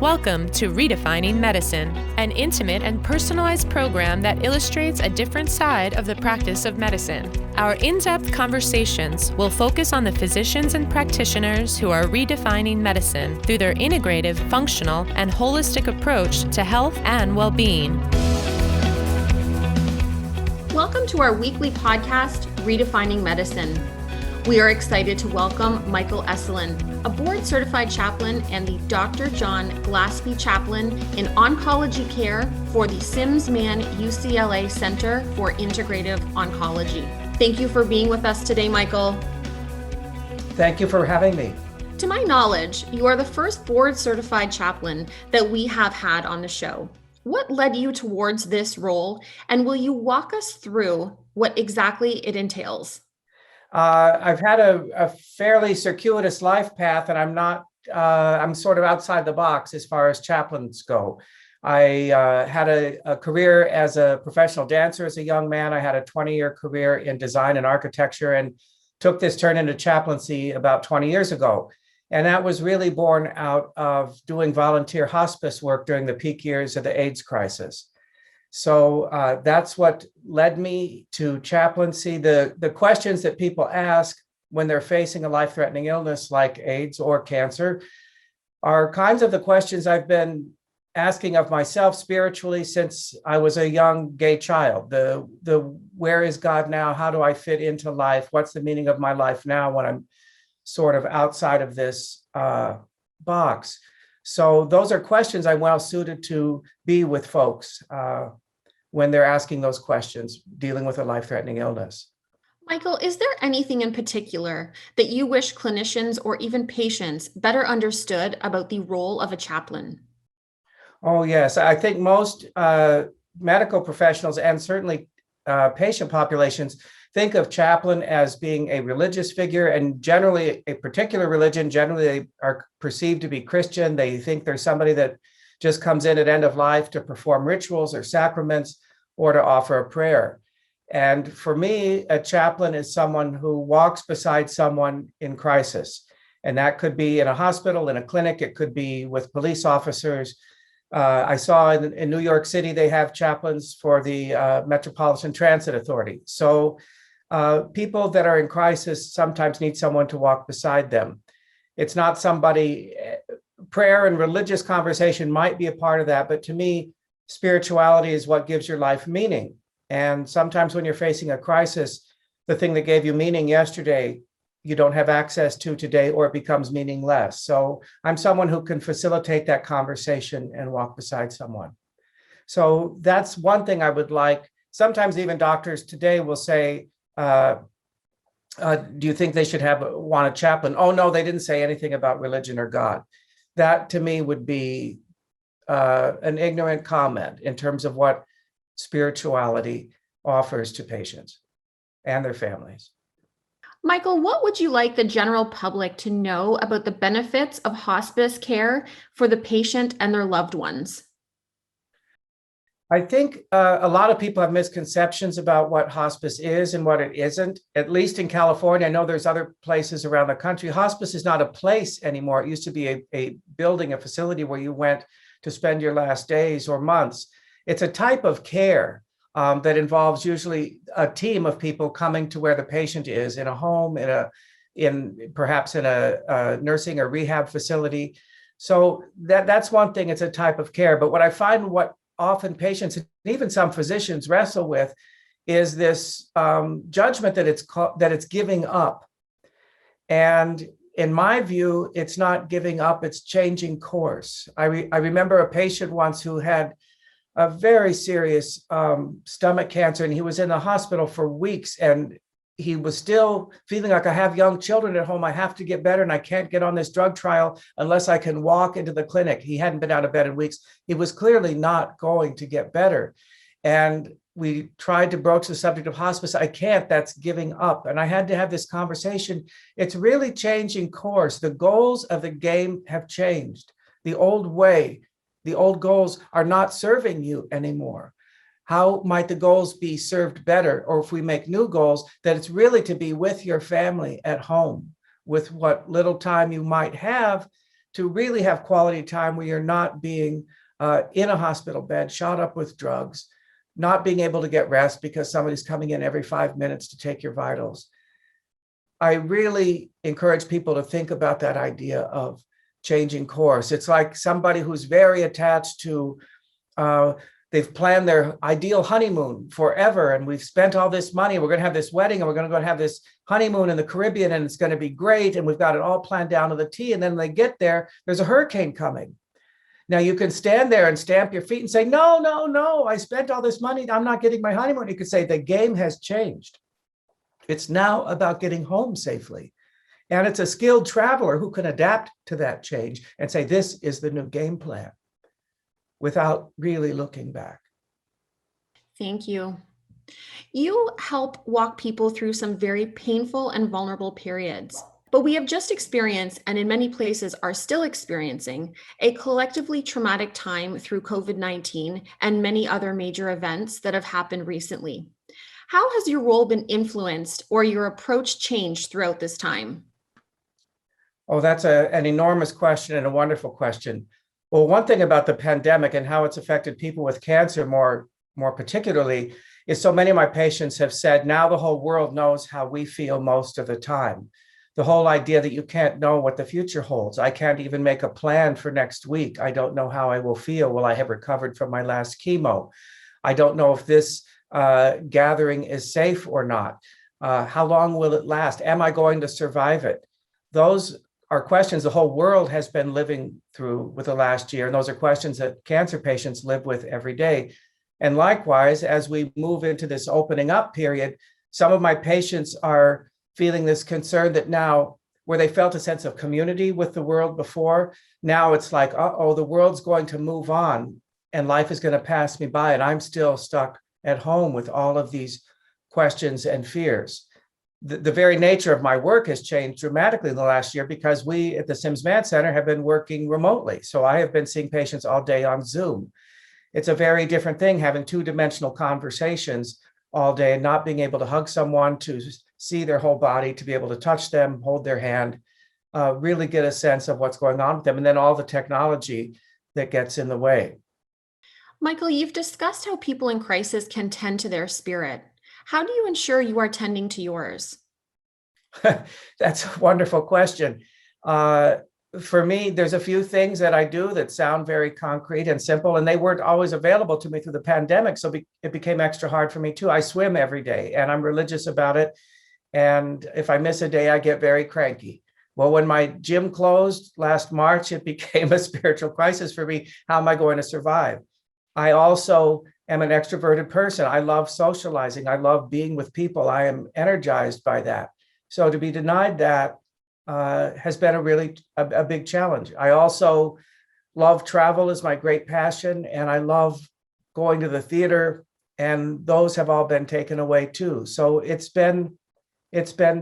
Welcome to Redefining Medicine, an intimate and personalized program that illustrates a different side of the practice of medicine. Our in-depth conversations will focus on the physicians and practitioners who are redefining medicine through their integrative, functional, and holistic approach to health and well-being. Welcome to our weekly podcast, Redefining Medicine. We are excited to welcome Michael Eselun, a board-certified chaplain and the Dr. John Glasby Chaplain in Oncology Care for the Simms-Mann UCLA Center for Integrative Oncology. Thank you for being with us today, Michael. Thank you for having me. To my knowledge, you are the first board-certified chaplain that we have had on the show. What led you towards this role, and will you walk us through what exactly it entails? I've had a fairly circuitous life path, and I'm sort of outside the box as far as chaplains go. I had a career as a professional dancer as a young man. I had a 20-year career in design and architecture and took this turn into chaplaincy about 20 years ago. And that was really born out of doing volunteer hospice work during the peak years of the AIDS crisis. So that's what led me to chaplaincy. The questions that people ask when they're facing a life-threatening illness like AIDS or cancer are kinds of the questions I've been asking of myself spiritually since I was a young gay child. The where is God now? How do I fit into life? What's the meaning of my life now when I'm sort of outside of this box? So those are questions I'm well suited to be with folks when they're asking those questions, dealing with a life-threatening illness. Michael, is there anything in particular that you wish clinicians or even patients better understood about the role of a chaplain? Oh, yes. I think most medical professionals and certainly patient populations think of chaplain as being a religious figure, and generally a particular religion. Generally, they are perceived to be Christian. They think there's somebody that just comes in at end of life to perform rituals or sacraments or to offer a prayer. And for me, a chaplain is someone who walks beside someone in crisis. And that could be in a hospital, in a clinic, it could be with police officers. I saw in New York City, they have chaplains for the Metropolitan Transit Authority. So people that are in crisis sometimes need someone to walk beside them. It's not somebody. Prayer and religious conversation might be a part of that, but to me, spirituality is what gives your life meaning. And sometimes when you're facing a crisis, the thing that gave you meaning yesterday, you don't have access to today, or it becomes meaningless. So I'm someone who can facilitate that conversation and walk beside someone. So that's one thing I would like. Sometimes even doctors today will say, do you think they should want a chaplain? Oh, no, they didn't say anything about religion or God. That to me would be an ignorant comment in terms of what spirituality offers to patients and their families. Michael, what would you like the general public to know about the benefits of hospice care for the patient and their loved ones? I think a lot of people have misconceptions about what hospice is and what it isn't. At least in California, I know there's other places around the country. Hospice is not a place anymore. It used to be a building, a facility where you went to spend your last days or months. It's a type of care that involves usually a team of people coming to where the patient is in a home, perhaps in a nursing or rehab facility. So that's one thing. It's a type of care. But what I find what often patients and even some physicians wrestle with is this judgment that it's giving up. And in my view, it's not giving up, it's changing course. I remember a patient once who had a very serious stomach cancer, and he was in the hospital for weeks, and he was still feeling like, I have young children at home, I have to get better, and I can't get on this drug trial unless I can walk into the clinic. He hadn't been out of bed in weeks. He was clearly not going to get better. And we tried to broach the subject of hospice. I can't, that's giving up. And I had to have this conversation. It's really changing course. The goals of the game have changed. The old way, the old goals are not serving you anymore. How might the goals be served better? Or if we make new goals, that it's really to be with your family at home, with what little time you might have to really have quality time where you're not being in a hospital bed, shot up with drugs, not being able to get rest because somebody's coming in every 5 minutes to take your vitals. I really encourage people to think about that idea of changing course. It's like somebody who's very attached to, they've planned their ideal honeymoon forever, and we've spent all this money. We're going to have this wedding, and we're going to go have this honeymoon in the Caribbean, and it's going to be great. And we've got it all planned down to the T. And then they get there, there's a hurricane coming. Now you can stand there and stamp your feet and say, no, no, no, I spent all this money. I'm not getting my honeymoon. You could say the game has changed. It's now about getting home safely. And it's a skilled traveler who can adapt to that change and say, this is the new game plan, without really looking back. Thank you. You help walk people through some very painful and vulnerable periods. But we have just experienced, and in many places are still experiencing, a collectively traumatic time through COVID-19 and many other major events that have happened recently. How has your role been influenced or your approach changed throughout this time? Oh, that's an enormous question and a wonderful question. Well, one thing about the pandemic and how it's affected people with cancer more particularly is so many of my patients have said, now the whole world knows how we feel most of the time. The whole idea that you can't know what the future holds. I can't even make a plan for next week. I don't know how I will feel. Will I have recovered from my last chemo? I don't know if this gathering is safe or not. How long will it last? Am I going to survive it? Those are questions the whole world has been living through with the last year. And those are questions that cancer patients live with every day. And likewise, as we move into this opening up period, some of my patients are feeling this concern that now, where they felt a sense of community with the world before, now it's like, uh-oh, the world's going to move on and life is going to pass me by, and I'm still stuck at home with all of these questions and fears. The very nature of my work has changed dramatically in the last year because we at the Sims-Mann Center have been working remotely. So I have been seeing patients all day on Zoom. It's a very different thing having two-dimensional conversations all day and not being able to hug someone, to see their whole body, to be able to touch them, hold their hand, really get a sense of what's going on with them, and then all the technology that gets in the way. Michael, you've discussed how people in crisis can tend to their spirit. How do you ensure you are tending to yours? That's a wonderful question. For me, there's a few things that I do that sound very concrete and simple, and they weren't always available to me through the pandemic, so it became extra hard for me too. I swim every day, and I'm religious about it. And if I miss a day, I get very cranky. Well, when my gym closed last March, it became a spiritual crisis for me. How am I going to survive? I also am an extroverted person. I love socializing. I love being with people. I am energized by that. So to be denied that has been a big challenge. I also love travel as my great passion, and I love going to the theater, and those have all been taken away too. So it's been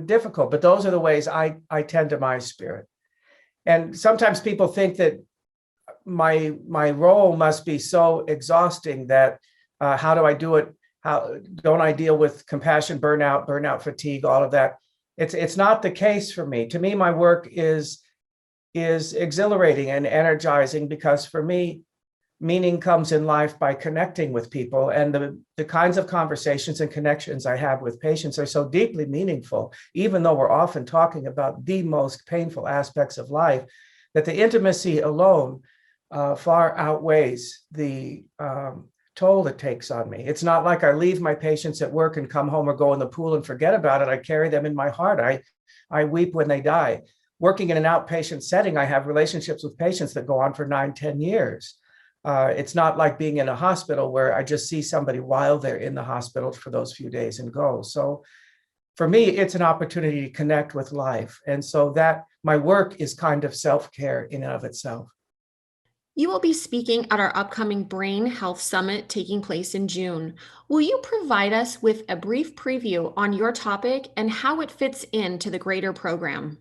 difficult, but those are the ways I tend to my spirit. And sometimes people think that my role must be so exhausting that how do I do it? How don't I deal with compassion, burnout, fatigue, all of that? It's not the case for me. To me, my work is exhilarating and energizing because for me, meaning comes in life by connecting with people, and the kinds of conversations and connections I have with patients are so deeply meaningful, even though we're often talking about the most painful aspects of life, that the intimacy alone far outweighs the toll it takes on me. It's not like I leave my patients at work and come home or go in the pool and forget about it. I carry them in my heart. I weep when they die. Working in an outpatient setting, I have relationships with patients that go on for 9-10 years. It's not like being in a hospital where I just see somebody while they're in the hospital for those few days and go. So for me, it's an opportunity to connect with life. And so that my work is kind of self-care in and of itself. You will be speaking at our upcoming Brain Health Summit taking place in June. Will you provide us with a brief preview on your topic and how it fits into the greater program?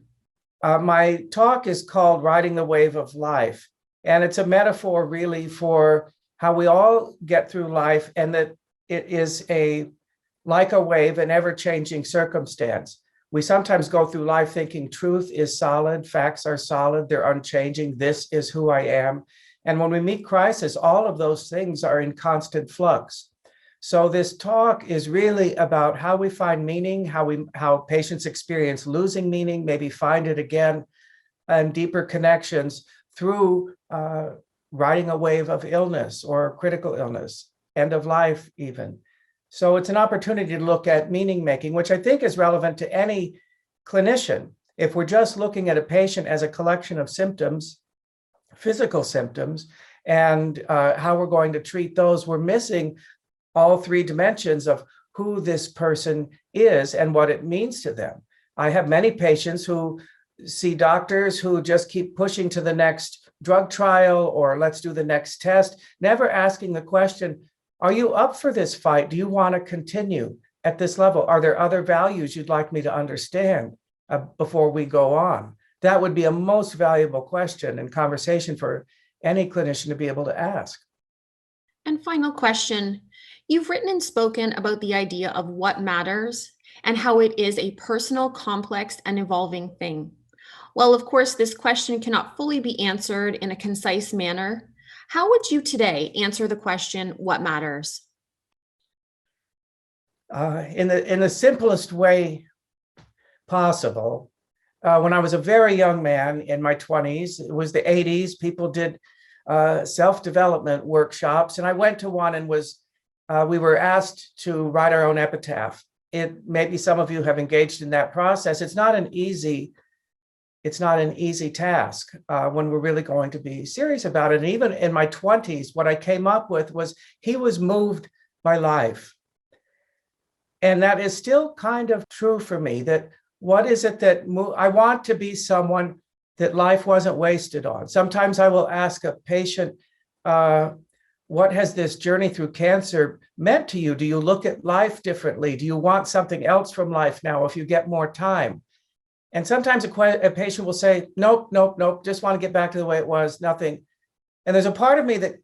My talk is called Riding the Wave of Life. And it's a metaphor really for how we all get through life, and that it is like a wave, an ever-changing circumstance. We sometimes go through life thinking truth is solid, facts are solid, they're unchanging, this is who I am. And when we meet crisis, all of those things are in constant flux. So this talk is really about how we find meaning, how patients experience losing meaning, maybe find it again, and deeper connections through riding a wave of illness or critical illness, end of life even. So it's an opportunity to look at meaning making, which I think is relevant to any clinician. If we're just looking at a patient as a collection of symptoms, physical symptoms, and how we're going to treat those, we're missing all three dimensions of who this person is and what it means to them. I have many patients who see doctors who just keep pushing to the next drug trial or let's do the next test, never asking the question, are you up for this fight? Do you want to continue at this level? Are there other values you'd like me to understand before we go on? That would be a most valuable question and conversation for any clinician to be able to ask. And final question. You've written and spoken about the idea of what matters and how it is a personal, complex, and evolving thing. While, of course, this question cannot fully be answered in a concise manner, how would you today answer the question, what matters? In the simplest way possible. When I was a very young man in my 20s, it was the 80s, people did self-development workshops, and I went to one and we were asked to write our own epitaph. Maybe some of you have engaged in that process. It's not an easy task when we're really going to be serious about it. And even in my 20s, what I came up with was, he was moved by life. And that is still kind of true for me, that what is it that I want to be someone that life wasn't wasted on. Sometimes I will ask a patient, what has this journey through cancer meant to you? Do you look at life differently? Do you want something else from life now if you get more time? And sometimes a patient will say, nope, just want to get back to the way it was, nothing. And there's a part of me that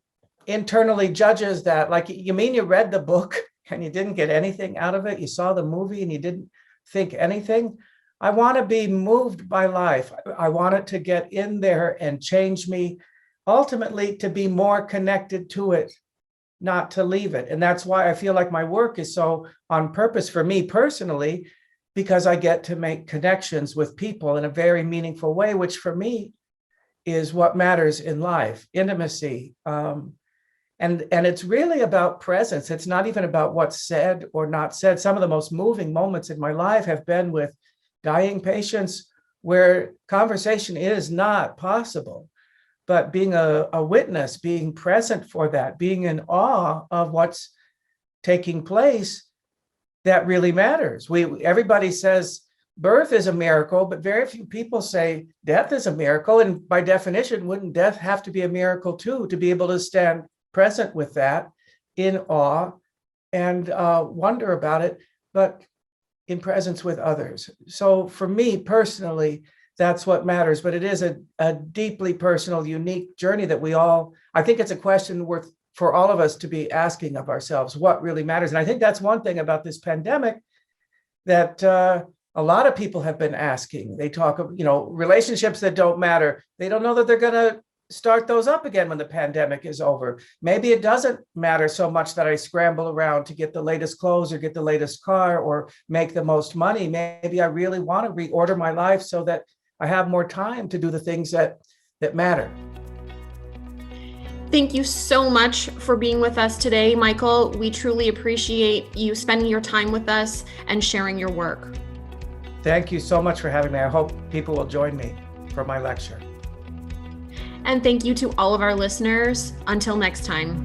internally judges that, like, you mean you read the book and you didn't get anything out of it? You saw the movie and you didn't think anything? I want to be moved by life. I want it to get in there and change me, ultimately to be more connected to it, not to leave it. And that's why I feel like my work is so on purpose for me personally, because I get to make connections with people in a very meaningful way, which for me is what matters in life, intimacy. And it's really about presence. It's not even about what's said or not said. Some of the most moving moments in my life have been with dying patients where conversation is not possible, but being a witness, being present for that, being in awe of what's taking place, that really matters. Everybody says birth is a miracle, but very few people say death is a miracle. And by definition, wouldn't death have to be a miracle too, to be able to stand present with that in awe and wonder about it, but in presence with others? So for me personally, that's what matters. But it is a deeply personal, unique journey that I think it's a question worth for all of us to be asking of ourselves, what really matters. And I think that's one thing about this pandemic that a lot of people have been asking. They talk of, relationships that don't matter. They don't know that they're going to start those up again when the pandemic is over. Maybe it doesn't matter so much that I scramble around to get the latest clothes or get the latest car or make the most money. Maybe I really want to reorder my life so that I have more time to do the things that matter. Thank you so much for being with us today, Michael. We truly appreciate you spending your time with us and sharing your work. Thank you so much for having me. I hope people will join me for my lecture. And thank you to all of our listeners. Until next time.